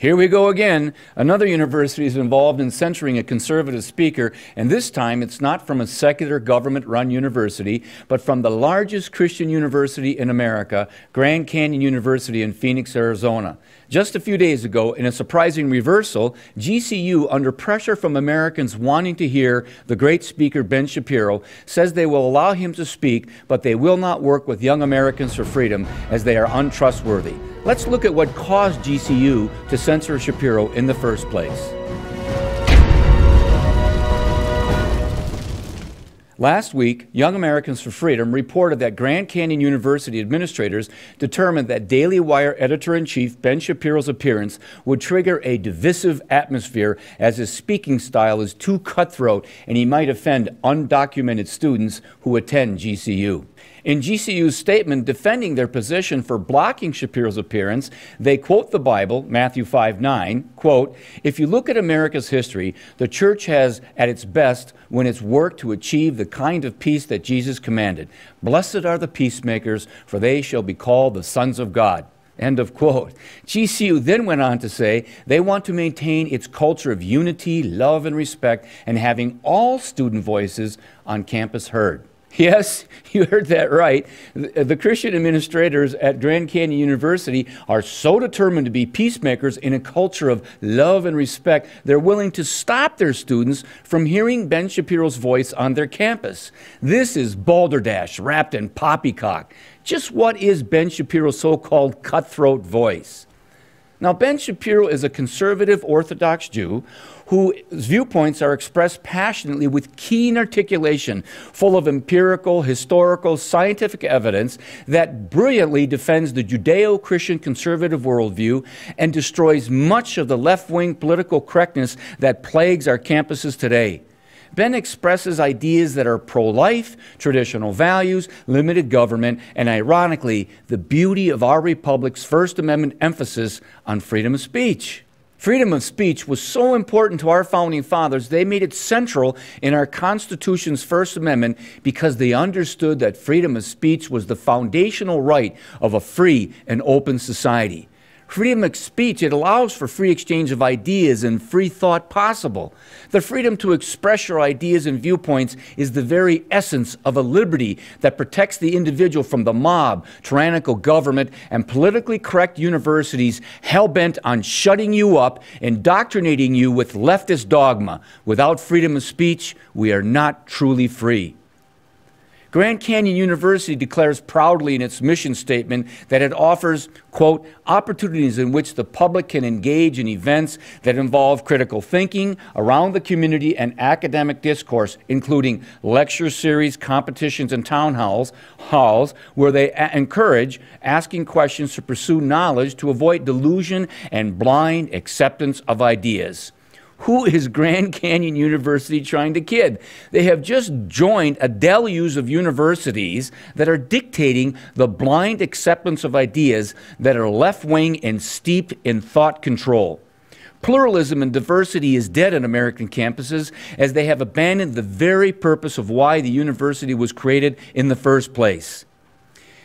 Here we go again. Another university is involved in censoring a conservative speaker, and this time it's not from a secular government-run university, but from the largest Christian university in America, Grand Canyon University in Phoenix, Arizona. Just a few days ago, in a surprising reversal, GCU, under pressure from Americans wanting to hear the great speaker Ben Shapiro, says they will allow him to speak, but they will not work with Young Americans for Freedom as they are untrustworthy. Let's look at what caused GCU to censor Shapiro in the first place. Last week, Young Americans for Freedom reported that Grand Canyon University administrators determined that Daily Wire editor-in-chief Ben Shapiro's appearance would trigger a divisive atmosphere as his speaking style is too cutthroat and he might offend undocumented students who attend GCU. In GCU's statement defending their position for blocking Shapiro's appearance, they quote the Bible, Matthew 5:9, quote, "If you look at America's history, the church has at its best when it's worked to achieve the kind of peace that Jesus commanded. Blessed are the peacemakers, for they shall be called the sons of God." End of quote. GCU then went on to say they want to maintain its culture of unity, love, and respect, and having all student voices on campus heard. Yes, you heard that right. The Christian administrators at Grand Canyon University are so determined to be peacemakers in a culture of love and respect, they're willing to stop their students from hearing Ben Shapiro's voice on their campus. This is balderdash wrapped in poppycock. Just what is Ben Shapiro's so-called cutthroat voice? Now, Ben Shapiro is a conservative Orthodox Jew whose viewpoints are expressed passionately with keen articulation, full of empirical, historical, scientific evidence that brilliantly defends the Judeo-Christian conservative worldview and destroys much of the left-wing political correctness that plagues our campuses today. Ben expresses ideas that are pro-life, traditional values, limited government, and ironically, the beauty of our republic's First Amendment emphasis on freedom of speech. Freedom of speech was so important to our founding fathers, they made it central in our Constitution's First Amendment because they understood that freedom of speech was the foundational right of a free and open society. Freedom of speech, it allows for free exchange of ideas and free thought possible. The freedom to express your ideas and viewpoints is the very essence of a liberty that protects the individual from the mob, tyrannical government, and politically correct universities hell-bent on shutting you up, indoctrinating you with leftist dogma. Without freedom of speech, we are not truly free. Grand Canyon University declares proudly in its mission statement that it offers, quote, opportunities in which the public can engage in events that involve critical thinking around the community and academic discourse, including lecture series, competitions, and town halls where they encourage asking questions to pursue knowledge to avoid delusion and blind acceptance of ideas. Who is Grand Canyon University trying to kid? They have just joined a deluge of universities that are dictating the blind acceptance of ideas that are left-wing and steeped in thought control. Pluralism and diversity is dead on American campuses as they have abandoned the very purpose of why the university was created in the first place.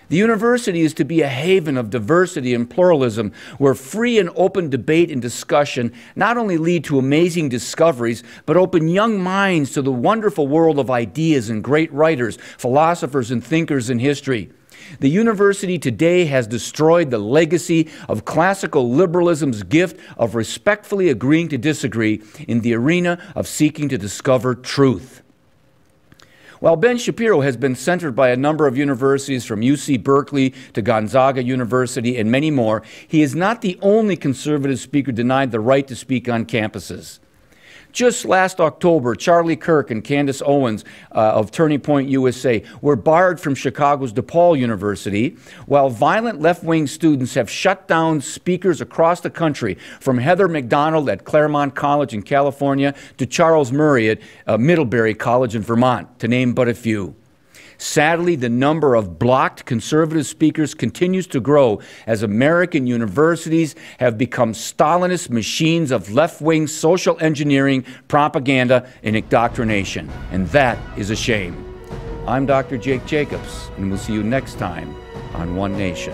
The university is to be a haven of diversity and pluralism where free and open debate and discussion not only lead to amazing discoveries, but open young minds to the wonderful world of ideas and great writers, philosophers, and thinkers in history. The university today has destroyed the legacy of classical liberalism's gift of respectfully agreeing to disagree in the arena of seeking to discover truth. While Ben Shapiro has been censored by a number of universities from UC Berkeley to Gonzaga University and many more, he is not the only conservative speaker denied the right to speak on campuses. Just last October, Charlie Kirk and Candace Owens of Turning Point USA were barred from Chicago's DePaul University, while violent left-wing students have shut down speakers across the country, from Heather McDonald at Claremont College in California to Charles Murray at Middlebury College in Vermont, to name but a few. Sadly, the number of blocked conservative speakers continues to grow as American universities have become Stalinist machines of left-wing social engineering, propaganda, and indoctrination. And that is a shame. I'm Dr. Jake Jacobs, and we'll see you next time on One Nation.